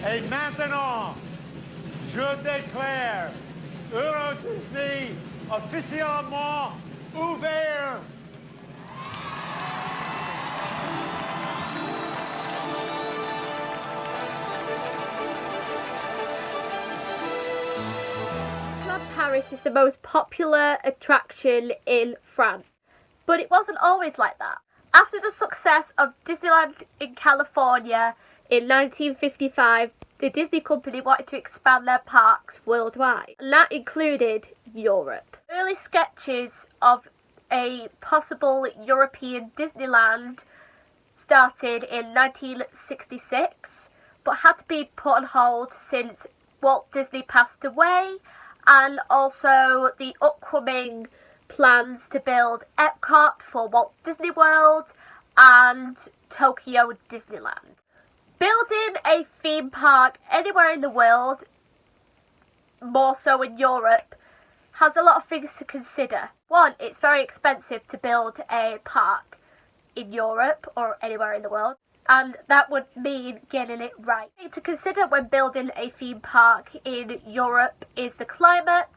Et maintenant, je déclare Euro Disney officiellement ouvert. Disneyland Paris is the most popular attraction in France, but it wasn't always like that. After the success of Disneyland in California in 1955, the Disney company wanted to expand their parks worldwide, and that included Europe. Early sketches of a possible European Disneyland started in 1966, but had to be put on hold since Walt Disney passed away, and also the upcoming plans to build Epcot for Walt Disney World and Tokyo Disneyland. Building a theme park anywhere in the world, more so in Europe, has a lot of things to consider. One, it's very expensive to build a park in Europe or anywhere in the world, and that would mean getting it right. The thing to consider when building a theme park in Europe is the climate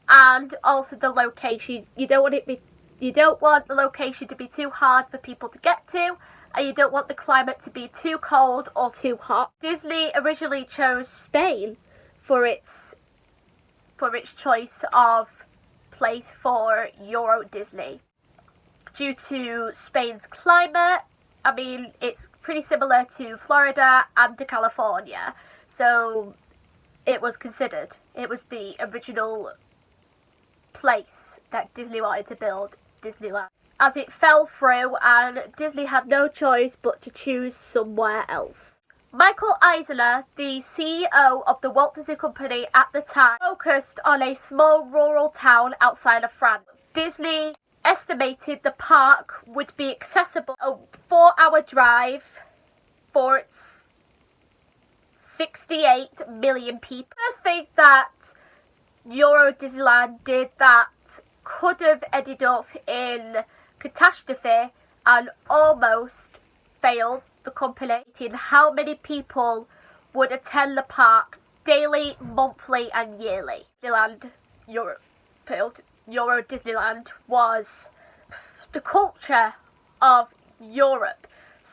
and also the location. You don't want the location to be too hard for people to get to, and you don't want the climate to be too cold or too hot. Disney originally chose Spain for its choice of place for Euro Disney. Due to Spain's climate, I mean, it's pretty similar to Florida and to California, so it was considered. It was the original place that Disney wanted to build Disneyland. As it fell through, and Disney had no choice but to choose somewhere else. Michael Eisner, the CEO of the Walt Disney Company at the time, focused on a small rural town outside of France. Disney estimated the park would be accessible a 4-hour drive for its 68 million people. First thing that Euro Disneyland did that could have ended up in catastrophe and almost failed the company in how many people would attend the park daily, monthly and yearly. Disneyland Europe failed. Euro Disneyland was the culture of Europe.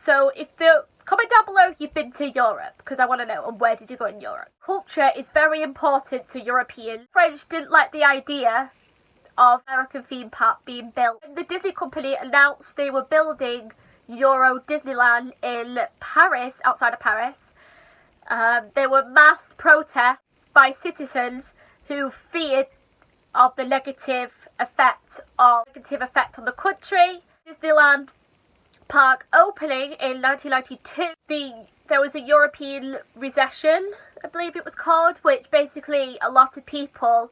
So comment down below if you've been to Europe, because I want to know, and where did you go in Europe? Culture is very important to Europeans. French didn't like the idea of American theme park being built. When the Disney company announced they were building Euro Disneyland in Paris, outside of Paris, there were mass protests by citizens who feared of the negative effect on the country. Disneyland Park opening in 1992, there was a European recession, I believe it was called, which basically a lot of people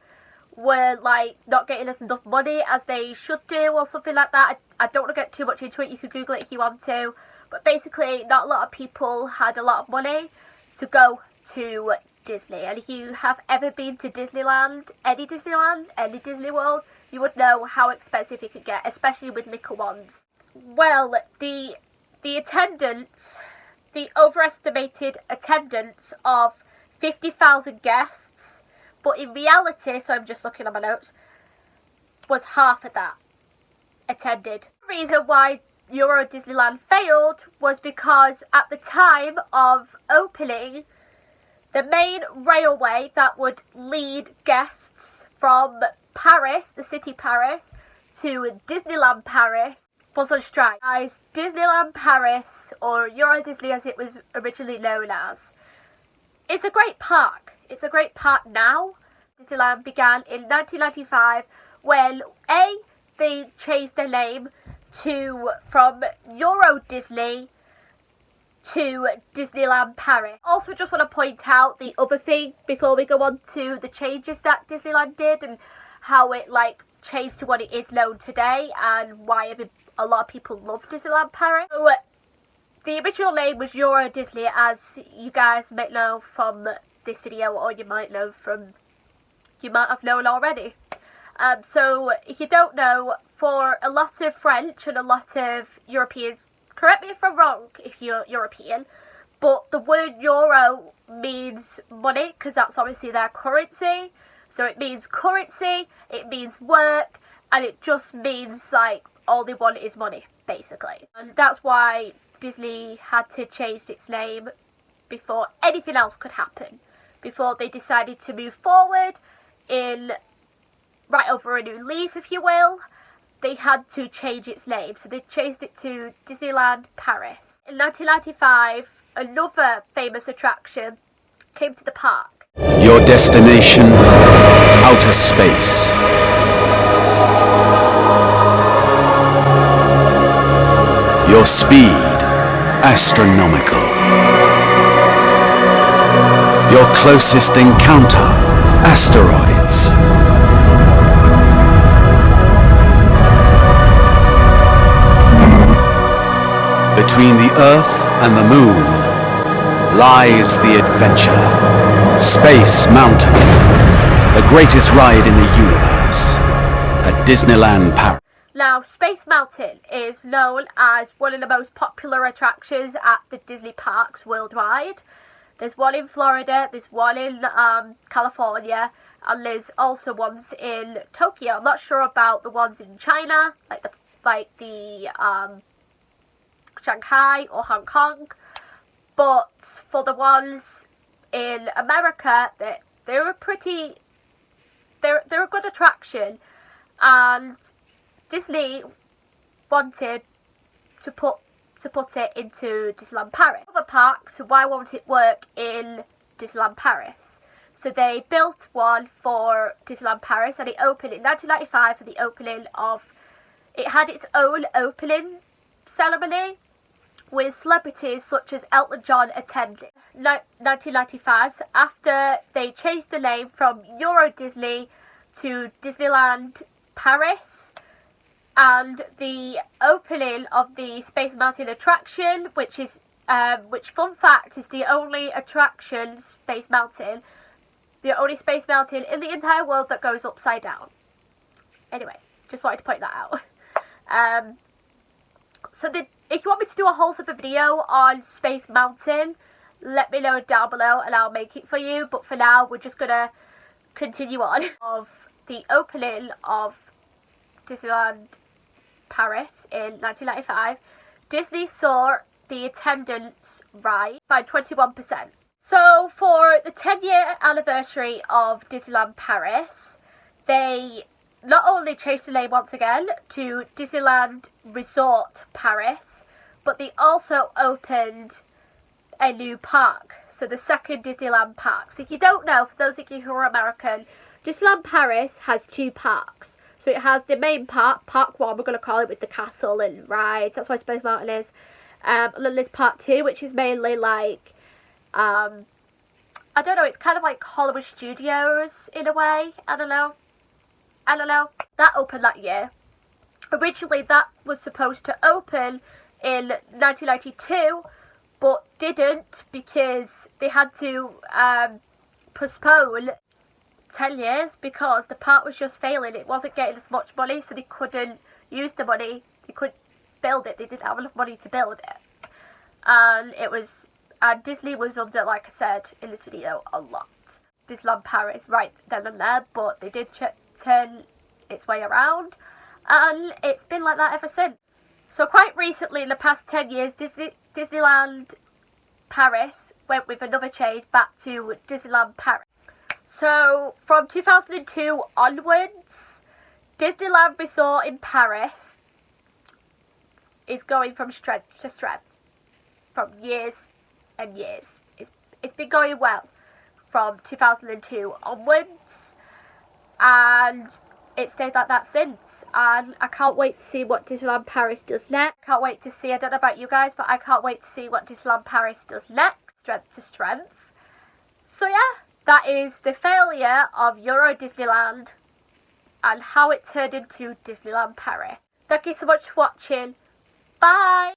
were like not getting enough money as they should do or something like that. I don't want to get too much into it, you can Google it if you want to, but basically not a lot of people had a lot of money to go to Disney. And if you have ever been to Disneyland, any Disney World, you would know how expensive it could get, especially with little ones. Well, the attendance, the overestimated attendance of 50,000 guests, but in reality, so I'm just looking at my notes, was half of that attended. The reason why Euro Disneyland failed was because at the time of opening, the main railway that would lead guests from Paris, the city Paris, to Disneyland Paris was on strike. As Disneyland Paris, or Euro Disney as it was originally known as, it's a great park. It's a great park now. Disneyland began in 1995 when they changed their name from Euro Disney to Disneyland Paris. Also just want to point out the other thing before we go on to the changes that Disneyland did and how it changed to what it is known today and why a lot of people love Disneyland Paris. So, the original name was Euro Disney, as you guys might know from this video, or you might have known already. So if you don't know, for a lot of French and a lot of Europeans, correct me if I'm wrong if you're European, but the word euro means money because that's obviously their currency. So it means currency, it means work, and it just means like all they want is money, basically. And that's why Disney had to change its name before anything else could happen. Before they decided to move forward in right over a new leaf, if you will, they had to change its name. So they changed it to Disneyland Paris. In 1995, another famous attraction came to the park. Your destination, outer space. Your speed, astronomical. Your closest encounter, asteroids. Between the Earth and the Moon lies the adventure. Space Mountain, the greatest ride in the universe, at Disneyland Paris. Now, Space Mountain is known as one of the most popular attractions at the Disney parks worldwide. There's one in Florida, there's one in California, and there's also ones in Tokyo. I'm not sure about the ones in China, like the Shanghai or Hong Kong, but for the ones in America, they're a good attraction, and Disney wanted to put it into Disneyland Paris. Other parks, so why won't it work in Disneyland Paris? So they built one for Disneyland Paris, and it opened in 1995 for the opening of. It had its own opening ceremony with celebrities such as Elton John attending. 1995, so after they changed the name from Euro Disney to Disneyland Paris, and the opening of the Space Mountain attraction, which fun fact is the only attraction, Space Mountain, the only Space Mountain in the entire world that goes upside down. Anyway, just wanted to point that out. If you want me to do a whole separate video on Space Mountain, let me know down below and I'll make it for you. But for now, we're just going to continue on of the opening of Disneyland Paris in 1995. Disney saw the attendance rise by 21%. So for the 10-year anniversary of Disneyland Paris, they not only changed the name once again to Disneyland Resort Paris, but they also opened a new park, so the second Disneyland park. So if you don't know, for those of you who are American, Disneyland Paris has two parks. So it has the main park, Park 1, we're going to call it, with the castle and rides, that's why Space Mountain is. And then there's Park 2, which is mainly like, I don't know, it's kind of like Hollywood Studios in a way, I don't know. That opened that year. Originally that was supposed to open in 1992, but didn't because they had to postpone 10 years because the park was just failing. It wasn't getting as much money, so they couldn't use the money. They couldn't build it. They didn't have enough money to build it. And Disney was under, like I said in this video, a lot. Disneyland Paris right then and there, but they did turn its way around, and it's been like that ever since. So quite recently, in the past 10 years, Disneyland Paris went with another change back to Disneyland Paris. So from 2002 onwards, Disneyland Resort in Paris is going from strength to strength, from years and years. It's been going well from 2002 onwards, and it stayed like that since. And I can't wait to see what Disneyland Paris does next. I don't know about you guys, but I can't wait to see what Disneyland Paris does next. Strength to strength. So yeah, that is the failure of Euro Disneyland and how it turned into Disneyland Paris. Thank you so much for watching. Bye!